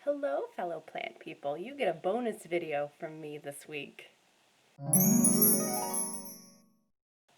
Hello, fellow plant people. You get a bonus video from me this week.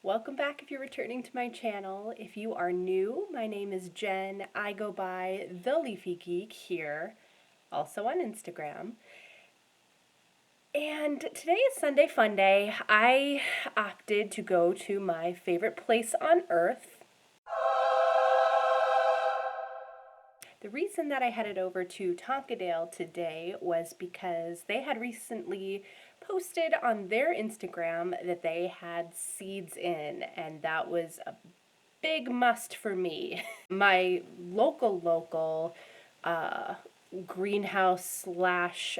Welcome back if you're returning to my channel. If you are new, my name is Jen. I go by The Leafy Geek here, also on Instagram. And today is Sunday Funday. I opted to go to my favorite place on earth. The reason that I headed over to Tonkadale today was because they had recently posted on their Instagram that they had seeds in, and that was a big must for me. My local greenhouse slash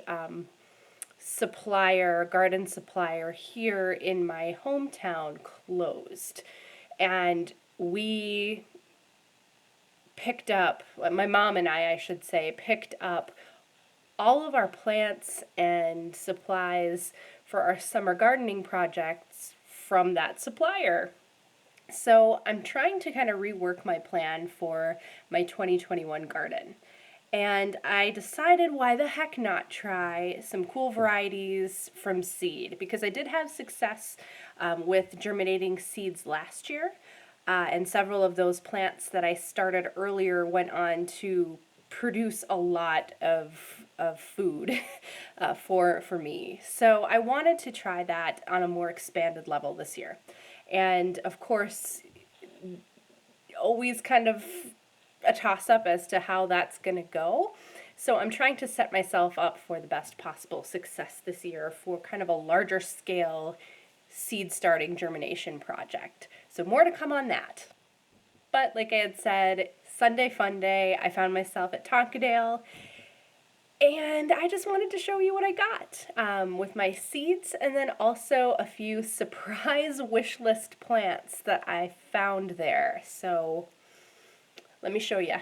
supplier, garden supplier here in my hometown closed, and we picked up, my mom and I should say, picked up all of our plants and supplies for our summer gardening projects from that supplier. So I'm trying to kind of rework my plan for my 2021 garden. And I decided why the heck not try some cool varieties from seed, because I did have success with germinating seeds last year. And several of those plants that I started earlier went on to produce a lot of food for me. So I wanted to try that on a more expanded level this year. And of course, always kind of a toss-up as to how that's going to go. So I'm trying to set myself up for the best possible success this year for kind of a larger scale seed starting germination project. So more to come on that. But like I had said, Sunday Funday, I found myself at Tonkadale, and I just wanted to show you what I got with my seeds, and then also a few surprise wish list plants that I found there. So let me show you.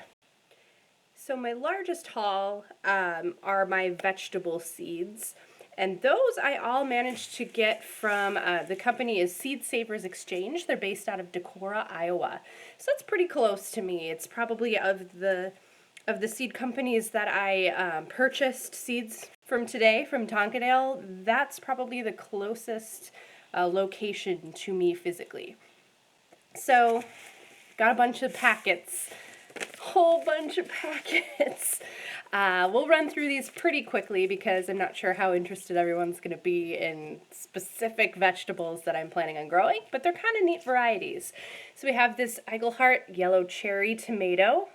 So my largest haul are my vegetable seeds. And those I all managed to get from, the company is Seed Savers Exchange. They're based out of Decorah, Iowa. So that's pretty close to me. It's probably of the seed companies that I purchased seeds from today, from Tonkadale, that's probably the closest location to me physically. So, got a bunch of packets. Whole bunch of packets. We'll run through these pretty quickly because I'm not sure how interested everyone's going to be in specific vegetables that I'm planning on growing, but they're kind of neat varieties. So we have this Eaglehart yellow cherry tomato.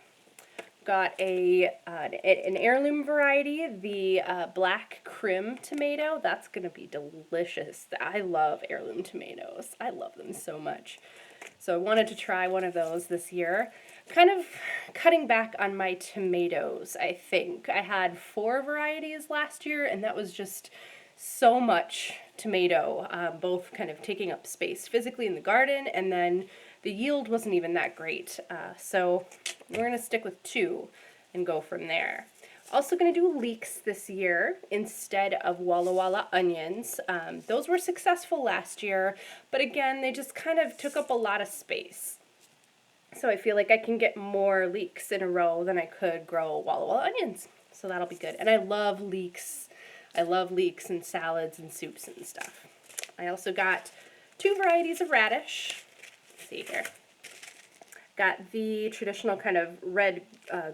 Got an heirloom variety, the black crim tomato. That's going to be delicious. I love heirloom tomatoes. I love them so much. So I wanted to try one of those this year. Kind of cutting back on my tomatoes, I think. I had 4 varieties last year, and that was just so much tomato, both kind of taking up space physically in the garden, and then the yield wasn't even that great. So we're going to stick with 2 and go from there. Also going to do leeks this year instead of Walla Walla onions. Those were successful last year, but again, they just kind of took up a lot of space. So I feel like I can get more leeks in a row than I could grow Walla Walla onions. So that'll be good. And I love leeks. I love leeks in salads and soups and stuff. I also got 2 varieties of radish. Let's see here. Got the traditional kind of red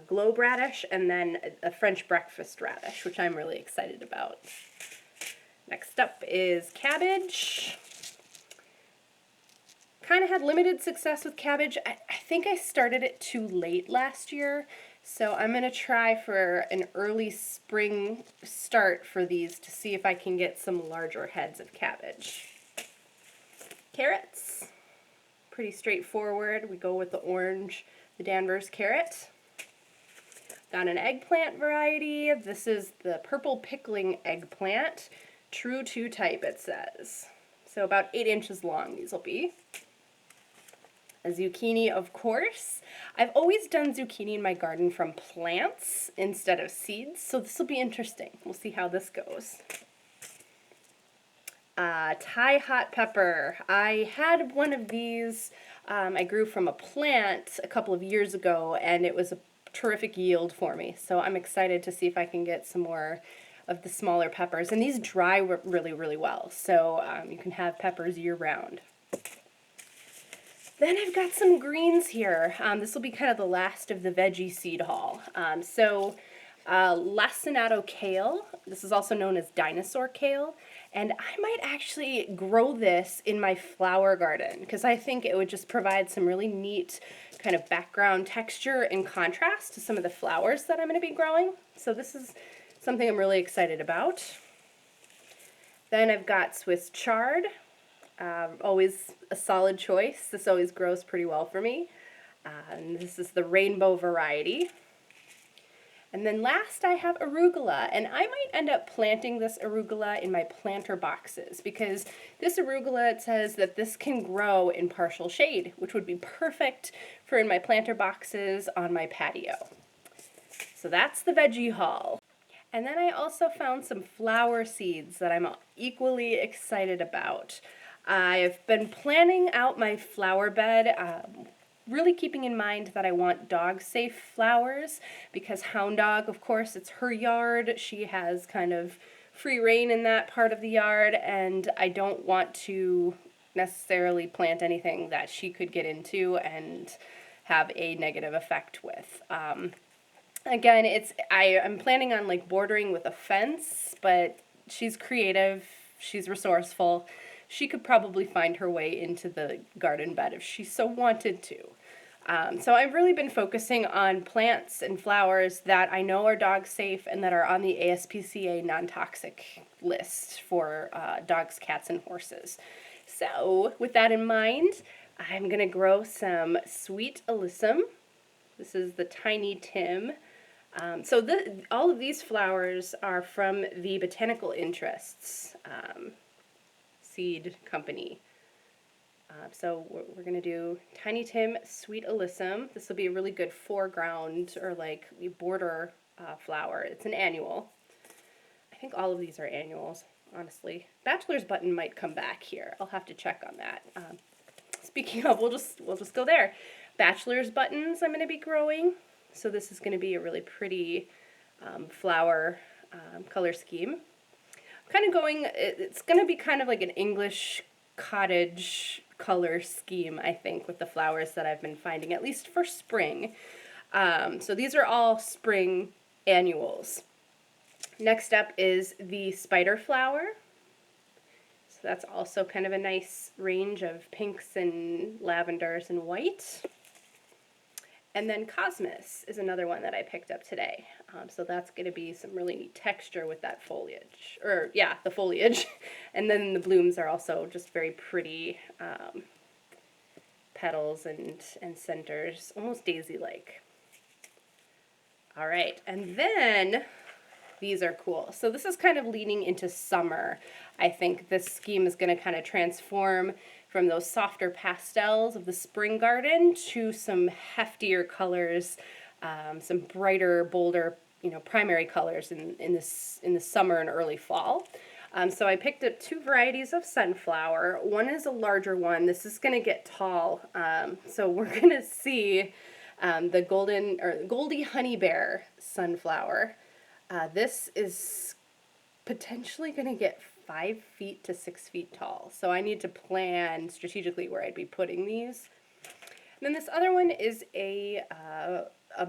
globe radish, and then a French breakfast radish, which I'm really excited about. Next up is cabbage. Kind of had limited success with cabbage. I think I started it too late last year, so I'm going to try for an early spring start for these to see if I can get some larger heads of cabbage. Carrots. Pretty straightforward. We go with the orange, the Danvers carrot. Got an eggplant variety. This is the purple pickling eggplant. True 2 type, it says. So about 8 inches long these will be. A zucchini, of course. I've always done zucchini in my garden from plants instead of seeds, so this will be interesting. We'll see how this goes. Thai hot pepper. I had one of these I grew from a plant a couple of years ago, and it was a terrific yield for me. So I'm excited to see if I can get some more of the smaller peppers. And these dry really, really well. So you can have peppers year round. Then I've got some greens here. This will be kind of the last of the veggie seed haul. Lacinato kale. This is also known as dinosaur kale. And I might actually grow this in my flower garden because I think it would just provide some really neat kind of background texture and contrast to some of the flowers that I'm going to be growing. So this is something I'm really excited about. Then I've got Swiss chard. Always a solid choice. This always grows pretty well for me. And this is the rainbow variety. And then last I have arugula, and I might end up planting this arugula in my planter boxes because this arugula, it says that this can grow in partial shade, which would be perfect for in my planter boxes on my patio. So that's the veggie haul. And then I also found some flower seeds that I'm equally excited about. I've been planning out my flower bed, really keeping in mind that I want dog-safe flowers because Hound Dog, of course, it's her yard. She has kind of free reign in that part of the yard, and I don't want to necessarily plant anything that she could get into and have a negative effect with. Again, I'm planning on like bordering with a fence, but she's creative, she's resourceful. She could probably find her way into the garden bed if she so wanted to. So I've really been focusing on plants and flowers that I know are dog safe and that are on the ASPCA non-toxic list for dogs, cats, and horses. So with that in mind, I'm going to grow some sweet alyssum. This is the Tiny Tim. All of these flowers are from the Botanical Interests seed company. So we're going to do Tiny Tim Sweet Alyssum. This will be a really good foreground or like border flower. It's an annual. I think all of these are annuals, honestly. Bachelor's Button might come back here. I'll have to check on that. Speaking of, we'll just go there. Bachelor's Buttons I'm going to be growing. So this is going to be a really pretty flower color scheme. It's going to be kind of like an English cottage color scheme, I think, with the flowers that I've been finding, at least for spring. So these are all spring annuals. Next up is the spider flower. So that's also kind of a nice range of pinks and lavenders and white. And then Cosmos is another one that I picked up today. So that's going to be some really neat texture with that foliage. The foliage. And then the blooms are also just very pretty petals and centers, almost daisy-like. All right, and then these are cool. So this is kind of leaning into summer. I think this scheme is going to kind of transform from those softer pastels of the spring garden to some heftier colors, some brighter, bolder, primary colors in the summer and early fall. So I picked up two varieties of sunflower. One is a larger one. This is going to get tall. So we're going to see the Goldie Honey Bear sunflower. This is potentially going to get 5 feet to 6 feet tall. So I need to plan strategically where I'd be putting these. And then this other one is a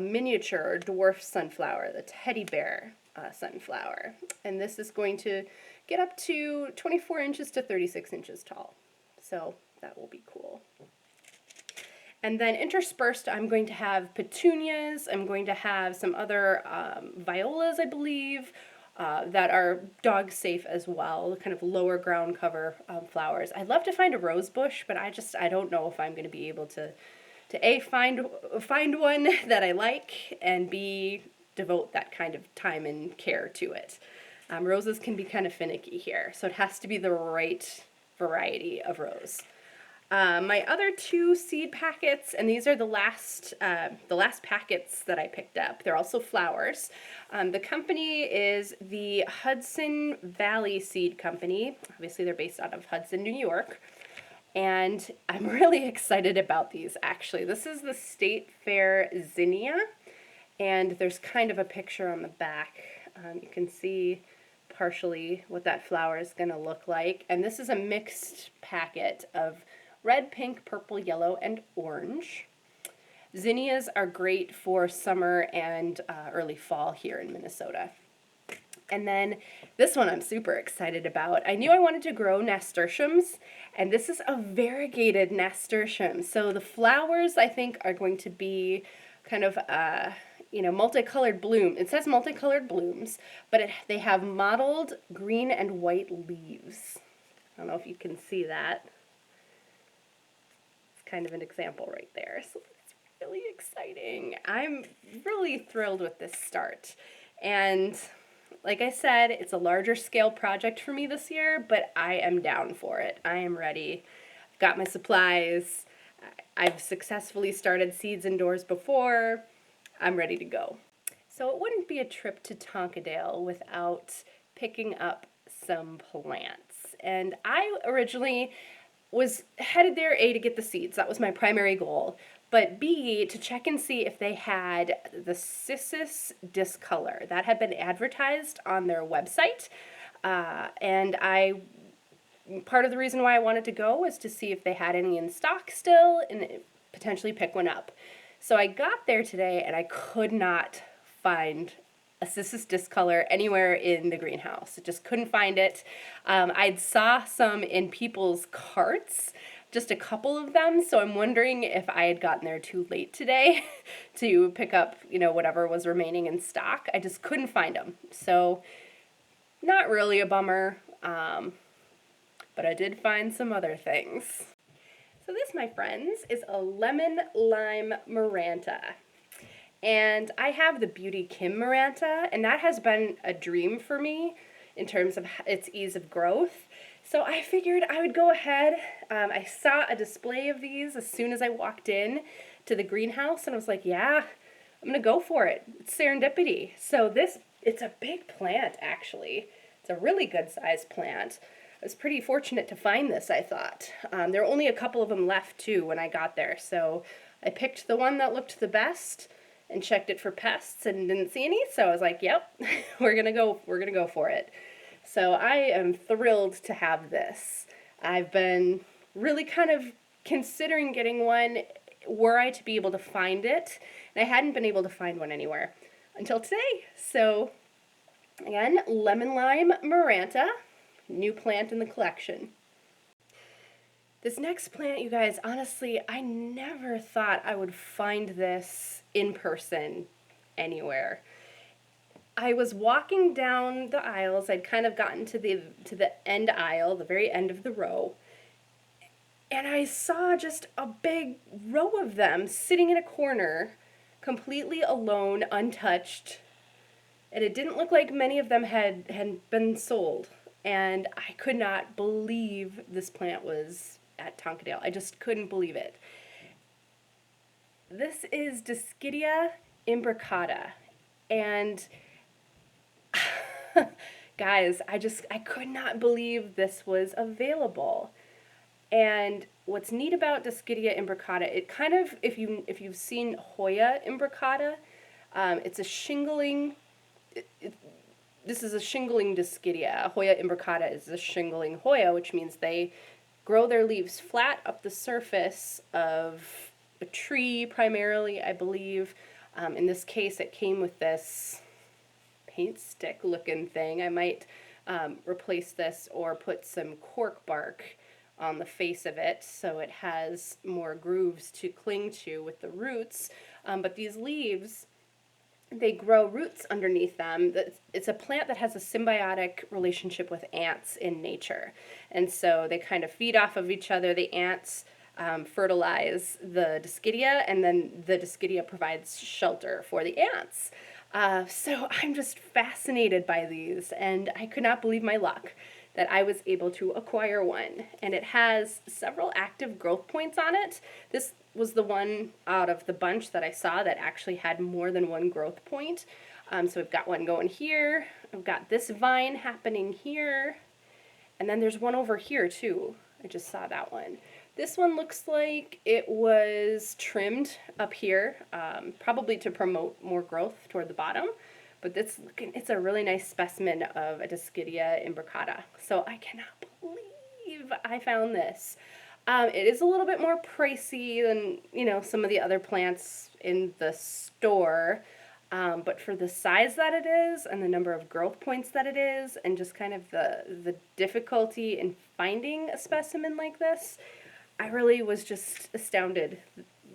miniature dwarf sunflower, the teddy bear sunflower. And this is going to get up to 24 inches to 36 inches tall. So that will be cool. And then interspersed, I'm going to have petunias. I'm going to have some other violas, I believe, that are dog safe as well, kind of lower ground cover flowers. I'd love to find a rose bush, but I don't know if I'm going to be able to A, find one that I like, and B, devote that kind of time and care to it. Roses can be kind of finicky here, so it has to be the right variety of rose. My other two seed packets, and these are the last packets that I picked up. They're also flowers. The company is the Hudson Valley Seed Company. Obviously, they're based out of Hudson, New York. And I'm really excited about these, actually. This is the State Fair Zinnia. And there's kind of a picture on the back. You can see partially what that flower is going to look like. And this is a mixed packet of red, pink, purple, yellow, and orange. Zinnias are great for summer and early fall here in Minnesota. And then this one I'm super excited about. I knew I wanted to grow nasturtiums, and this is a variegated nasturtium. So the flowers, I think, are going to be kind of multicolored bloom. It says multicolored blooms, but they have mottled green and white leaves. I don't know if you can see that. It's kind of an example right there. So it's really exciting. I'm really thrilled with this start. And like I said, it's a larger scale project for me this year, but I am down for it. I am ready. I've got my supplies. I've successfully started seeds indoors before. I'm ready to go. So it wouldn't be a trip to Tonkadale without picking up some plants. And I originally was headed there, A, to get the seeds. That was my primary goal. But B, to check and see if they had the Cissus discolor. That had been advertised on their website. And part of the reason why I wanted to go was to see if they had any in stock still and potentially pick one up. So I got there today and I could not find a Cissus discolor anywhere in the greenhouse. I just couldn't find it. I'd saw some in people's carts, just a couple of them, so I'm wondering if I had gotten there too late today to pick up, whatever was remaining in stock. I just couldn't find them. So not really a bummer, but I did find some other things. So this, my friends, is a lemon lime Maranta. And I have the Beauty Kim Maranta, and that has been a dream for me in terms of its ease of growth. So I figured I would go ahead. I saw a display of these as soon as I walked in to the greenhouse, and I was like, yeah, I'm going to go for it. It's serendipity. So it's a big plant, actually. It's a really good sized plant. I was pretty fortunate to find this, I thought. There were only a couple of them left, too, when I got there. So I picked the one that looked the best and checked it for pests and didn't see any. So I was like, yep, we're going to go for it. So I am thrilled to have this. I've been really kind of considering getting one were I to be able to find it. And I hadn't been able to find one anywhere until today. So again, lemon lime Maranta, new plant in the collection. This next plant, you guys, honestly, I never thought I would find this in person anywhere. I was walking down the aisles. I'd kind of gotten to the end aisle, the very end of the row, and I saw just a big row of them sitting in a corner, completely alone, untouched, and it didn't look like many of them had been sold. And I could not believe this plant was at Tonkadale. I just couldn't believe it. This is Dischidia imbricata, and guys, I could not believe this was available. And what's neat about Dischidia imbricata, it kind of, if you've seen Hoya imbricata, it's a shingling. This is a shingling Dischidia. Hoya imbricata is a shingling Hoya, which means they grow their leaves flat up the surface of a tree primarily, I believe. In this case, it came with this paint stick looking thing. I might replace this or put some cork bark on the face of it so it has more grooves to cling to with the roots. But these leaves, they grow roots underneath them. It's a plant that has a symbiotic relationship with ants in nature. And so they kind of feed off of each other. The ants fertilize the Dischidia, and then the Dischidia provides shelter for the ants. So I'm just fascinated by these, and I could not believe my luck that I was able to acquire one. And it has several active growth points on it. This was the one out of the bunch that I saw that actually had more than one growth point. So we've got one going here. I've got this vine happening here. And then there's one over here too. I just saw that one. This one looks like it was trimmed up here, probably to promote more growth toward the bottom. But it's a really nice specimen of a Dischidia imbricata. So I cannot believe I found this. It is a little bit more pricey than, some of the other plants in the store. But for the size that it is and the number of growth points that it is and just kind of the difficulty in finding a specimen like this, I really was just astounded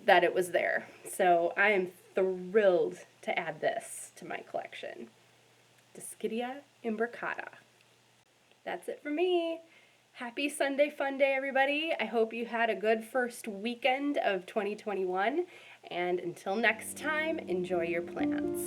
that it was there. So I am thrilled to add this to my collection. Dischidia imbricata. That's it for me. Happy Sunday Fun Day, everybody. I hope you had a good first weekend of 2021. And until next time, enjoy your plants.